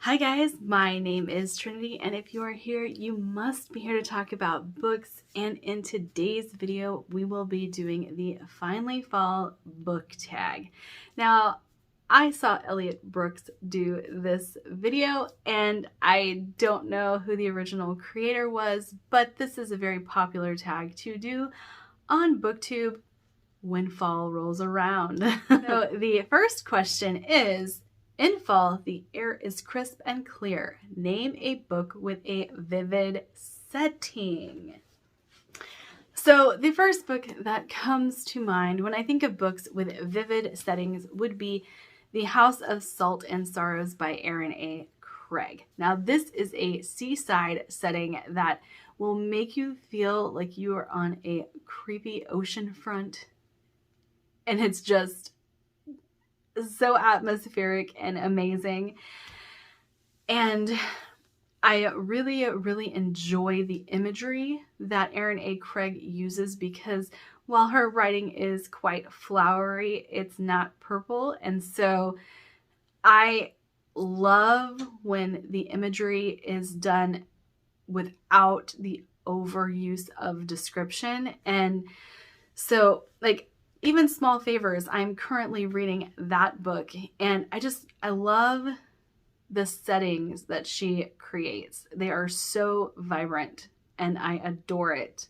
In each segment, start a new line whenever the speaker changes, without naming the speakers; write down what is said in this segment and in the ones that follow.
Hi guys, my name is Trinity, and if you are here, you must be here to talk about books. And in today's video, we will be doing the Finally Fall book tag. Now, I saw Elliot Brooks do this video, and I don't know who the original creator was, but this is a very popular tag to do on BookTube when fall rolls around. So the first question is, in fall, the air is crisp and clear. Name a book with a vivid setting. So the first book that comes to mind when I think of books with vivid settings would be The House of Salt and Sorrows by Aaron A. Craig. Now this is a seaside setting that will make you feel like you are on a creepy ocean front, and it's just so atmospheric and amazing. And I really enjoy the imagery that Aaron A. Craig uses, because while her writing is quite flowery, it's not purple. And so I love when the imagery is done without the overuse of description. And so, like, even Small Favors, I'm currently reading that book, and I love the settings that she creates. They are so vibrant, and I adore it.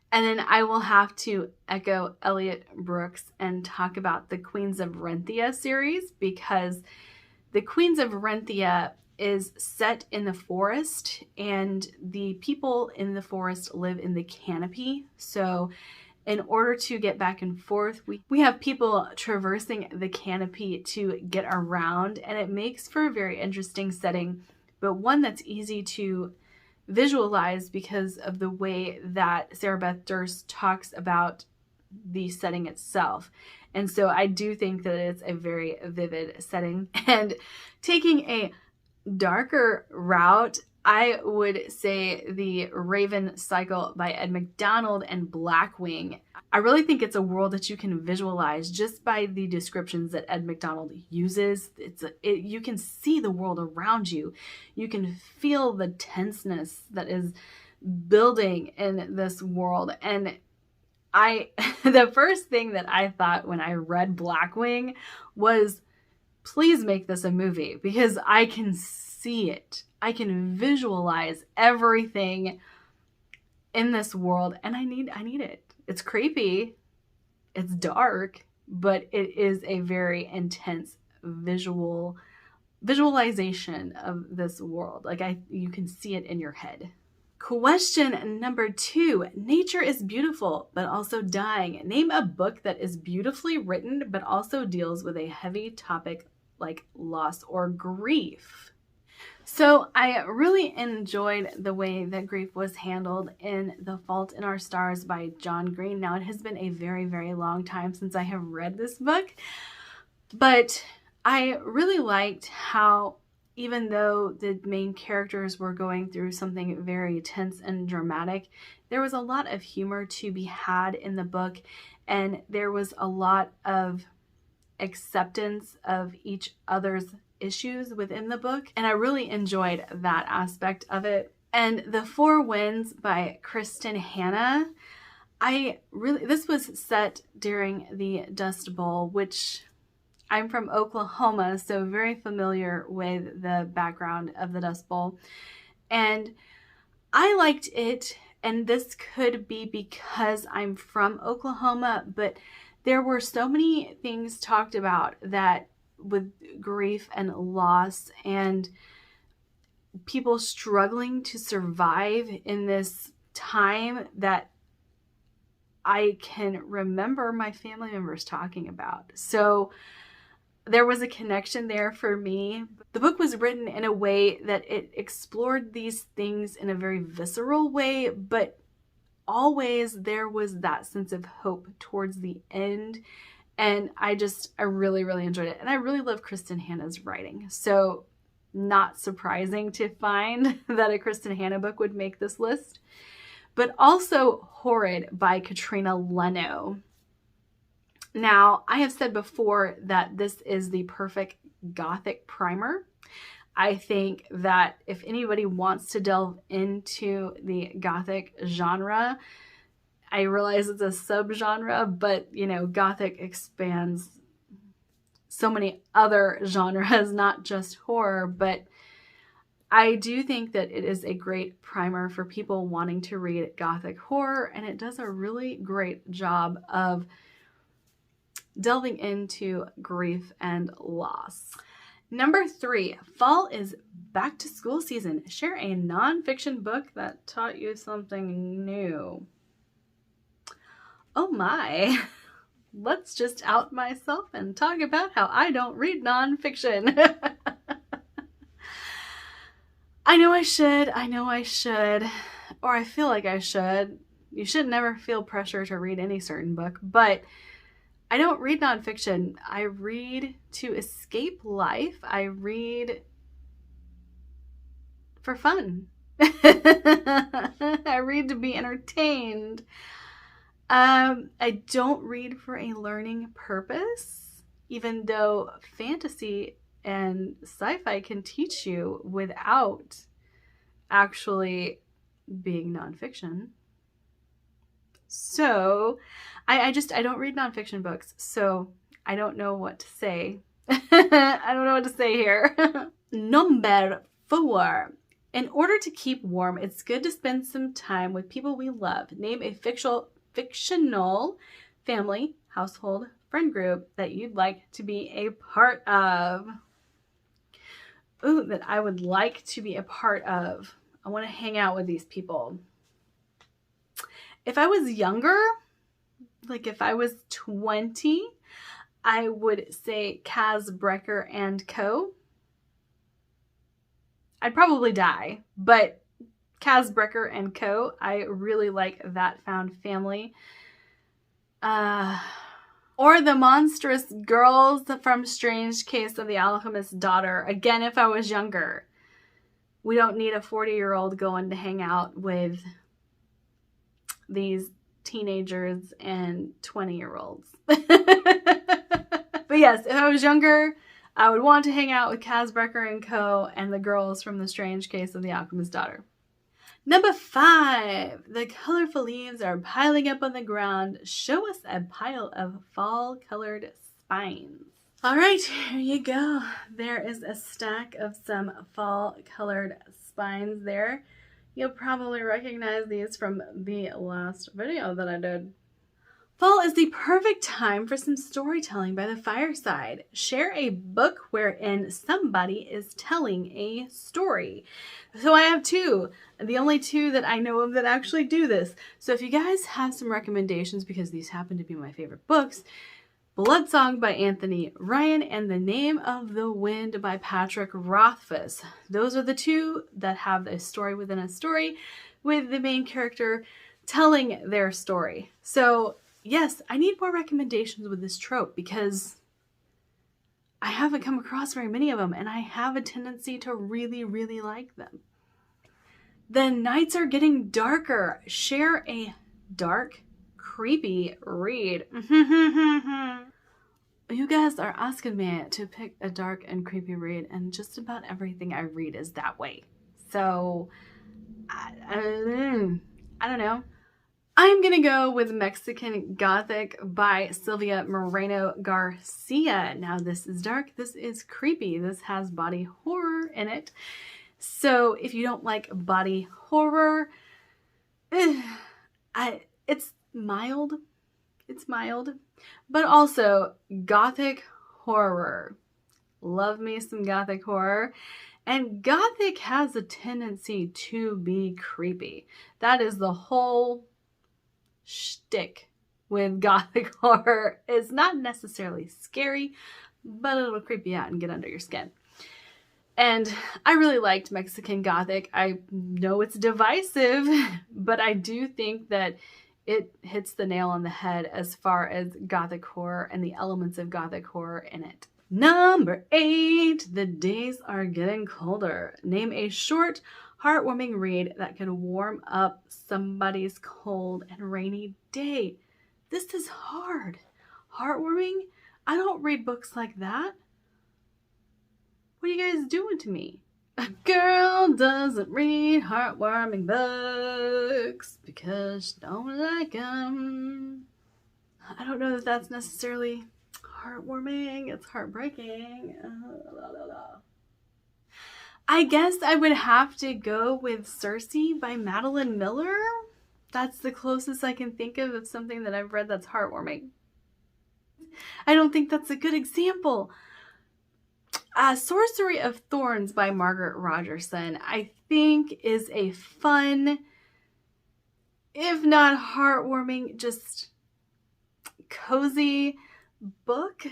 And then I will have to echo Elliot Brooks and talk about the Queens of Renthia series, because the Queens of Renthia is set in the forest, and the people in the forest live in the canopy. So in order to get back and forth, we have people traversing the canopy to get around, and it makes for a very interesting setting, but one that's easy to visualize because of the way that Sarah Beth Durst talks about the setting itself. And so I do think that it's a very vivid setting. And taking a darker route, I would say The Raven Cycle by Ed McDonald and Blackwing. I really think it's a world that you can visualize just by the descriptions that Ed McDonald uses. You can see the world around you. You can feel the tenseness that is building in this world. And the first thing that I thought when I read Blackwing was, please make this a movie, because I can see it. I can visualize everything in this world, and I need it. It's creepy, it's dark, but it is a very intense visualization of this world. Like you can see it in your head. Question number 2. Nature is beautiful, but also dying. Name a book that is beautifully written, but also deals with a heavy topic like loss or grief. So I really enjoyed the way that grief was handled in The Fault in Our Stars by John Green. Now, it has been a very long time since I have read this book, but I really liked how, even though the main characters were going through something very tense and dramatic, there was a lot of humor to be had in the book, and there was a lot of acceptance of each other's issues within the book, and I really enjoyed that aspect of it. And The Four Winds by Kristen Hanna, this was set during the Dust Bowl, which I'm from Oklahoma, so very familiar with the background of the Dust Bowl, and I liked it. And this could be because I'm from Oklahoma, but there were so many things talked about that with grief and loss and people struggling to survive in this time that I can remember my family members talking about. So there was a connection there for me. The book was written in a way that it explored these things in a very visceral way, but always there was that sense of hope towards the end. And I really enjoyed it. And I really love Kristen Hanna's writing. So not surprising to find that a Kristen Hanna book would make this list. But also Horrid by Katrina Leno. Now, I have said before that this is the perfect Gothic primer. I think that if anybody wants to delve into the Gothic genre, I realize it's a subgenre, but you know, Gothic expands so many other genres, not just horror, but I do think that it is a great primer for people wanting to read Gothic horror, and it does a really great job of delving into grief and loss. Number 3, fall is back to school season. Share a nonfiction book that taught you something new. Oh my. Let's just out myself and talk about how I don't read nonfiction. I know I should, or I feel like I should. You should never feel pressure to read any certain book, but I don't read nonfiction. I read to escape life. I read for fun. I read to be entertained. I don't read for a learning purpose, even though fantasy and sci-fi can teach you without actually being nonfiction. So I don't read nonfiction books, so I don't know what to say. I don't know what to say here. Number 4. In order to keep warm, it's good to spend some time with people we love. Name a fictional family, household, friend group that you'd like to be a part of. Ooh, that I would like to be a part of. I want to hang out with these people. If I was younger, like if I was 20, I would say Kaz Brecker and Co. I'd probably die, but Kaz Brecker and Co. I really like that found family. Or the monstrous girls from Strange Case of the Alchemist's Daughter. Again, if I was younger. We don't need a 40-year-old going to hang out with these teenagers and 20-year-olds. But yes, if I was younger, I would want to hang out with Kaz Brecker and Co. and the girls from The Strange Case of the Alchemist's Daughter. Number 5, the colorful leaves are piling up on the ground. Show us a pile of fall-colored spines. All right, here you go. There is a stack of some fall-colored spines there. You'll probably recognize these from the last video that I did. Fall is the perfect time for some storytelling by the fireside. Share a book wherein somebody is telling a story. So I have 2, the only 2 that I know of that actually do this. So if you guys have some recommendations, because these happen to be my favorite books, Blood Song by Anthony Ryan and The Name of the Wind by Patrick Rothfuss. Those are the 2 that have a story within a story with the main character telling their story. So yes, I need more recommendations with this trope because I haven't come across very many of them and I have a tendency to really, really like them. The nights are getting darker. Share a dark, creepy read. You guys are asking me to pick a dark and creepy read, and just about everything I read is that way. So, I don't know. I'm going to go with Mexican Gothic by Silvia Moreno Garcia. Now, this is dark. This is creepy. This has body horror in it. So, if you don't like body horror, it's mild. It's mild. But also, Gothic horror. Love me some Gothic horror. And Gothic has a tendency to be creepy. That is the whole shtick with Gothic horror. It's not necessarily scary, but it'll creep you out and get under your skin. And I really liked Mexican Gothic. I know it's divisive, but I do think that it hits the nail on the head as far as Gothic horror and the elements of Gothic horror in it. Number 8, the days are getting colder. Name a short, heartwarming read that can warm up somebody's cold and rainy day. This is hard. Heartwarming? I don't read books like that. What are you guys doing to me? A girl doesn't read heartwarming books because she don't like them. I don't know that that's necessarily heartwarming. It's heartbreaking. I guess I would have to go with Circe by Madeline Miller. That's the closest I can think of something that I've read that's heartwarming. I don't think that's a good example. Sorcery of Thorns by Margaret Rogerson, I think, is a fun, if not heartwarming, just cozy book.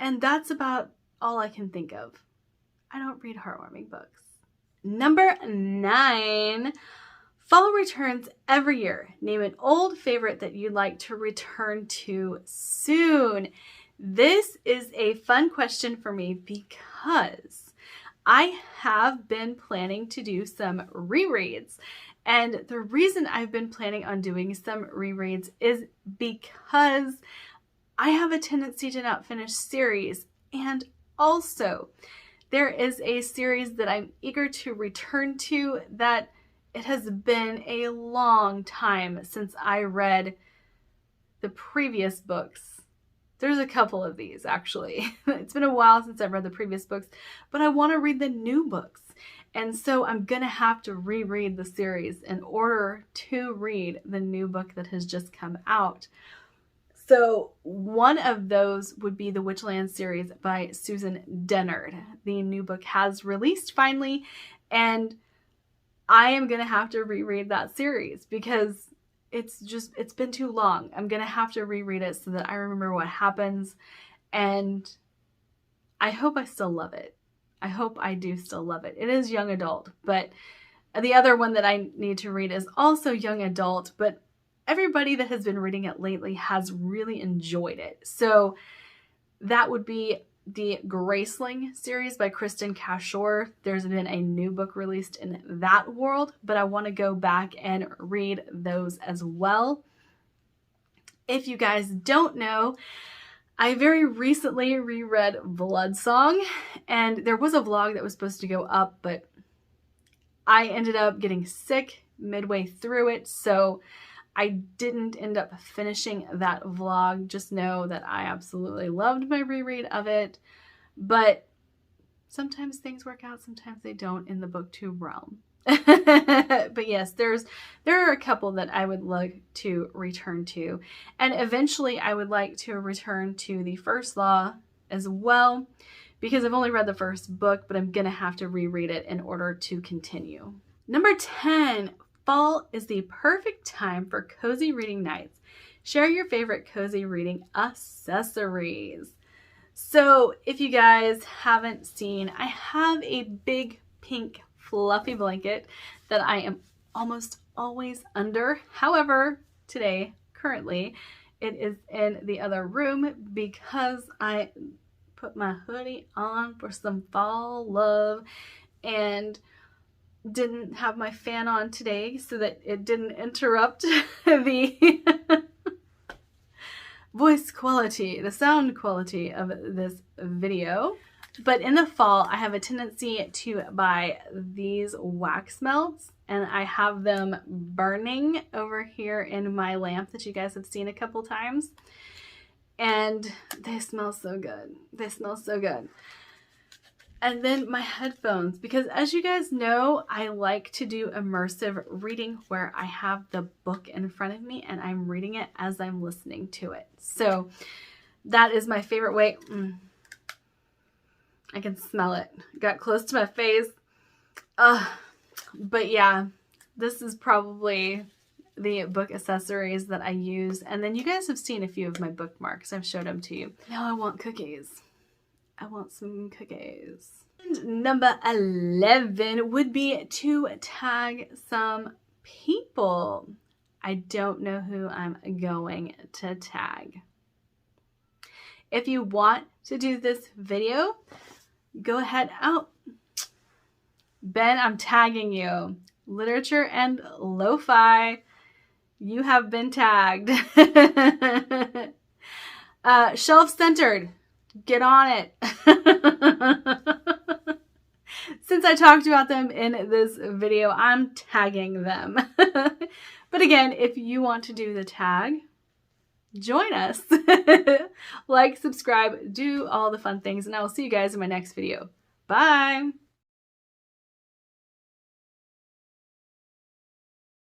And that's about all I can think of. I don't read heartwarming books. Number 9. Fall returns every year. Name an old favorite that you'd like to return to soon. This is a fun question for me because I have been planning to do some rereads. And the reason I've been planning on doing some rereads is because I have a tendency to not finish series. And also, there is a series that I'm eager to return to that it has been a long time since I read the previous books. There's a couple of these, actually. It's been a while since I've read the previous books, but I want to read the new books. And so I'm going to have to reread the series in order to read the new book that has just come out. So one of those would be the Witchland series by Susan Dennard. The new book has released finally, and I am going to have to reread that series because it's been too long. I'm going to have to reread it so that I remember what happens, and I hope I still love it. I hope I do still love it. It is young adult, but the other one that I need to read is also young adult, but everybody that has been reading it lately has really enjoyed it. So that would be the Graceling series by Kristen Cashore. There's been a new book released in that world, but I want to go back and read those as well. If you guys don't know, I very recently reread Bloodsong, and there was a vlog that was supposed to go up, but I ended up getting sick midway through it, so I didn't end up finishing that vlog. Just know that I absolutely loved my reread of it, but sometimes things work out, sometimes they don't in the booktube realm. But yes, there are a couple that I would like to return to, and eventually I would like to return to The First Law as well, because I've only read the first book, but I'm gonna have to reread it in order to continue. Number 10. Fall is the perfect time for cozy reading nights. Share your favorite cozy reading accessories. So if you guys haven't seen, I have a big pink fluffy blanket that I am almost always under. However, today, currently, it is in the other room because I put my hoodie on for some fall love and didn't have my fan on today so that it didn't interrupt the voice quality, the sound quality of this video. But in the fall, I have a tendency to buy these wax melts, and I have them burning over here in my lamp that you guys have seen a couple times. And they smell so good. They smell so good. And then my headphones, because as you guys know, I like to do immersive reading where I have the book in front of me and I'm reading it as I'm listening to it. So that is my favorite way. I can smell it. Got close to my face. But yeah, this is probably the book accessories that I use. And then you guys have seen a few of my bookmarks. I've showed them to you. Now I want cookies. I want some cookies. And number 11 would be to tag some people. I don't know who I'm going to tag. If you want to do this video, go ahead out. Ben, I'm tagging you. Literature and Lo-Fi. You have been tagged. Shelf-centered. Get on it. since I talked about them in this video, I'm tagging them. But again, if you want to do the tag, join us. Like, subscribe, do all the fun things, and I will see you guys in my next video. Bye.